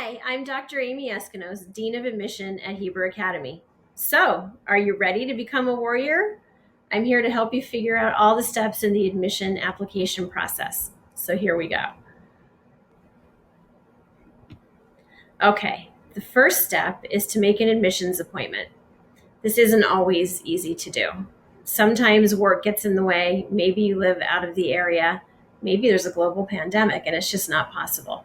Hi, I'm Dr. Amy Eskimos, Dean of Admission at Heber Academy. So, are you ready to become a warrior? I'm here to help you figure out all the steps in the admission application process. So, here we go. Okay, the first step is to make an admissions appointment. This isn't always easy to do. Sometimes work gets in the way. Maybe you live out of the area. Maybe there's a global pandemic and it's just not possible.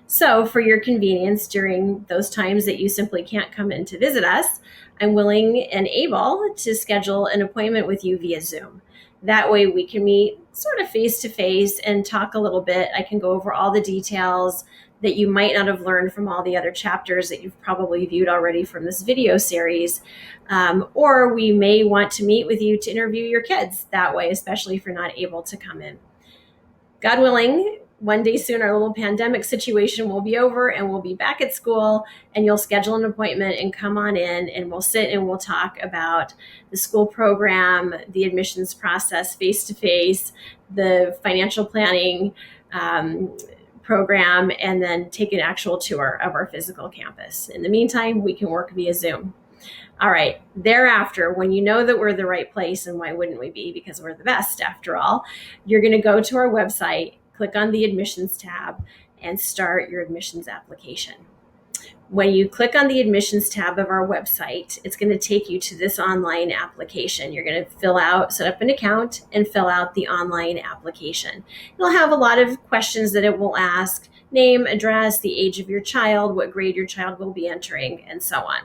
So, for your convenience during those times that you simply can't come in to visit us, I'm willing and able to schedule an appointment with you via Zoom. That way, we can meet sort of face to face and talk a little bit. I can go over all the details that you might not have learned from all the other chapters that you've probably viewed already from this video series. Or we may want to meet with you to interview your kids that way, especially if you're not able to come in. God willing, one day soon our little pandemic situation will be over and we'll be back at school, and you'll schedule an appointment and come on in and we'll sit and we'll talk about the school program, the admissions process face to face, the financial planning program, and then take an actual tour of our physical campus. In the meantime, we can work via Zoom. All right, thereafter, when you know that we're the right place, and why wouldn't we be, because we're the best after all, you're going to go to our website, click on the admissions tab, and start your admissions application. When you click on the admissions tab of our website, it's going to take you to this online application. You're going to set up an account and fill out the online application. It'll have a lot of questions that it will ask: name, address, the age of your child, what grade your child will be entering, and so on.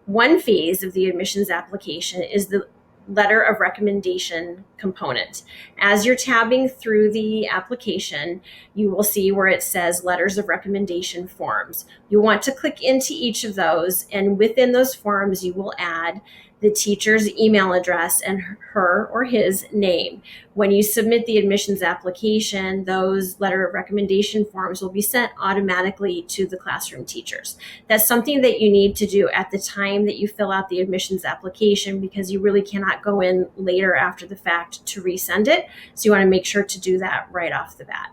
One phase of the admissions application is the letter of recommendation component. As you're tabbing through the application, you will see where it says letters of recommendation forms. You want to click into each of those, and within those forms, you will add the teacher's email address and her or his name. When you submit the admissions application, those letter of recommendation forms will be sent automatically to the classroom teachers. That's something that you need to do at the time that you fill out the admissions application, because you really cannot go in later after the fact to resend it. So you want to make sure to do that right off the bat.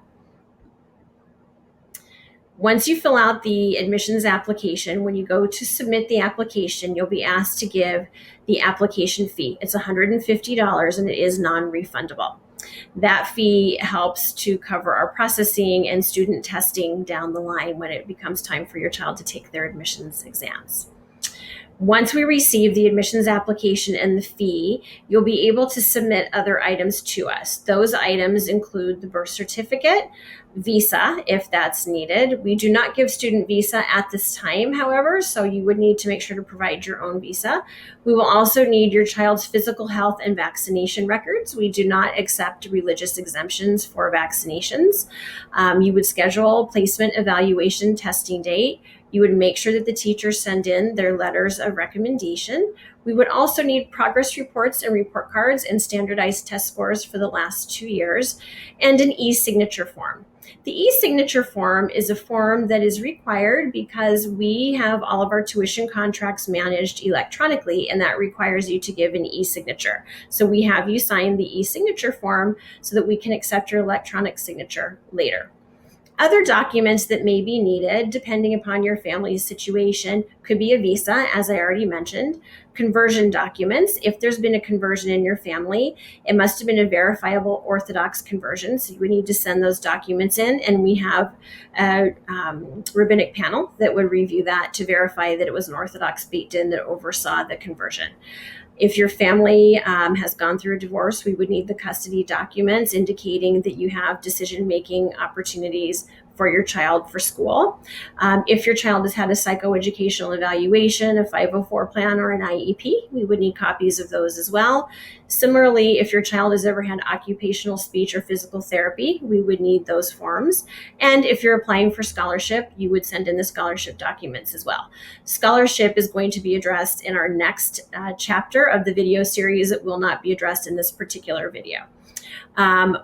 Once you fill out the admissions application, when you go to submit the application, you'll be asked to give the application fee. It's $150 and it is non-refundable. That fee helps to cover our processing and student testing down the line when it becomes time for your child to take their admissions exams. Once we receive the admissions application and the fee, you'll be able to submit other items to us. Those items include the birth certificate, visa, if that's needed. We do not give student visa at this time, however, so you would need to make sure to provide your own visa. We will also need your child's physical health and vaccination records. We do not accept religious exemptions for vaccinations. You would schedule placement evaluation testing date. You would make sure that the teachers send in their letters of recommendation. We would also need progress reports and report cards and standardized test scores for the last 2 years, and an e-signature form. The e-signature form is a form that is required because we have all of our tuition contracts managed electronically, and that requires you to give an e-signature. So we have you sign the e-signature form so that we can accept your electronic signature later. Other documents that may be needed, depending upon your family's situation, could be a visa, as I already mentioned, conversion documents. If there's been a conversion in your family, it must have been a verifiable Orthodox conversion, so you would need to send those documents in, and we have a rabbinic panel that would review that to verify that it was an Orthodox Beit Din that oversaw the conversion. If your family has gone through a divorce, we would need the custody documents indicating that you have decision-making opportunities for your child for school. If your child has had a psychoeducational evaluation, a 504 plan, or an IEP, we would need copies of those as well. Similarly, if your child has ever had occupational speech or physical therapy, we would need those forms. And if you're applying for scholarship, you would send in the scholarship documents as well. Scholarship is going to be addressed in our next chapter of the video series. It will not be addressed in this particular video.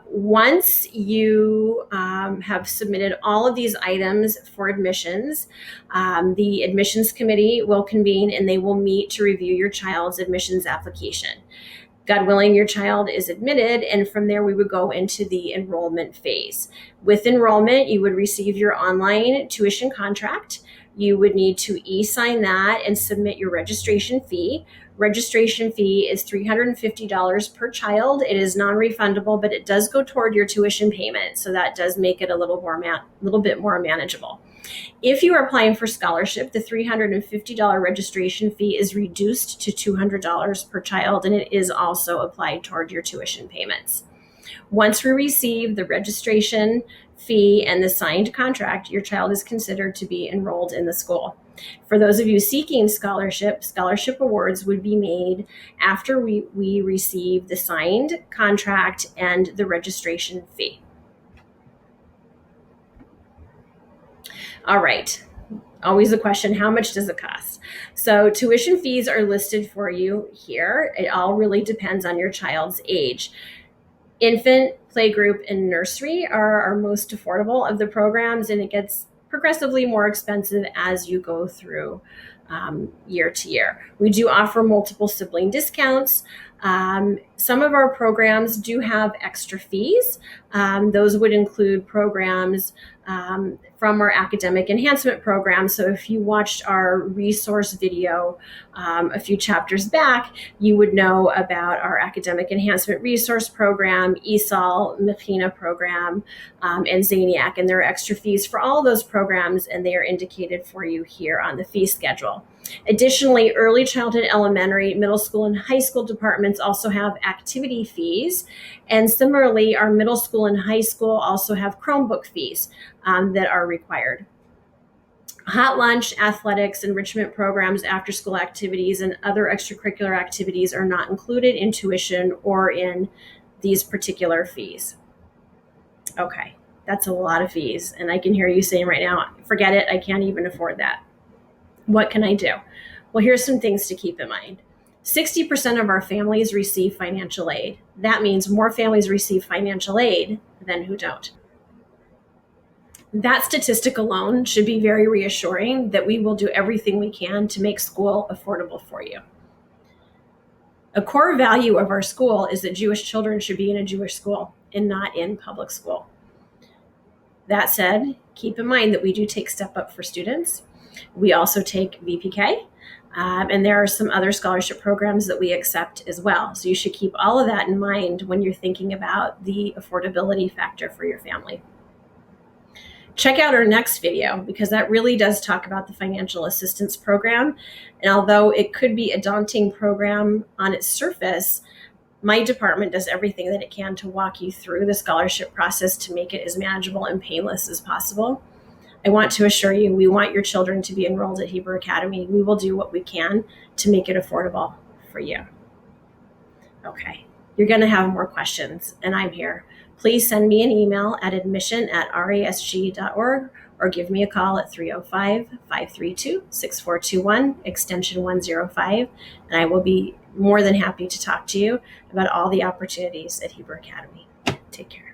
Once you have submitted all of these items for admissions, the admissions committee will convene and they will meet to review your child's admissions application. God willing, your child is admitted, and from there we would go into the enrollment phase. With enrollment, you would receive your online tuition contract. You would need to e-sign that and submit your registration fee. Registration fee is $350 per child. It is non-refundable, but it does go toward your tuition payment, so that does make it a little bit more manageable. If you are applying for scholarship, the $350 registration fee is reduced to $200 per child, and it is also applied toward your tuition payments. Once we receive the registration fee and the signed contract, your child is considered to be enrolled in the school. For those of you seeking scholarship awards would be made after we receive the signed contract and the registration fee. All right. Always a question, how much does it cost? So tuition fees are listed for you here. It all really depends on your child's age. Infant, playgroup, and nursery are our most affordable of the programs, and it gets progressively more expensive as you go through year to year. We do offer multiple sibling discounts. Some of our programs do have extra fees. Those would include programs from our academic enhancement program. So if you watched our resource video a few chapters back, you would know about our academic enhancement resource program, ESOL, Mechina program, and Zaniac. And there are extra fees for all those programs, and they are indicated for you here on the fee schedule. Additionally, early childhood, elementary, middle school, and high school departments also have activity fees. And similarly, our middle school and high school also have Chromebook fees that are required. Hot lunch, athletics, enrichment programs, after-school activities, and other extracurricular activities are not included in tuition or in these particular fees. Okay, that's a lot of fees. And I can hear you saying right now, forget it, I can't even afford that. What can I do? Well, here's some things to keep in mind. 60% of our families receive financial aid. That means more families receive financial aid than who don't. That statistic alone should be very reassuring that we will do everything we can to make school affordable for you. A core value of our school is that Jewish children should be in a Jewish school and not in public school. That said, keep in mind that we do take Step Up for students. We also take VPK, and there are some other scholarship programs that we accept as well. So you should keep all of that in mind when you're thinking about the affordability factor for your family. Check out our next video, because that really does talk about the financial assistance program. And although it could be a daunting program on its surface, my department does everything that it can to walk you through the scholarship process to make it as manageable and painless as possible. I want to assure you, we want your children to be enrolled at Hebrew Academy. We will do what we can to make it affordable for you. Okay, you're going to have more questions, and I'm here. Please send me an email at admission@rasg.org or give me a call at 305-532-6421, extension 105, and I will be more than happy to talk to you about all the opportunities at Hebrew Academy. Take care.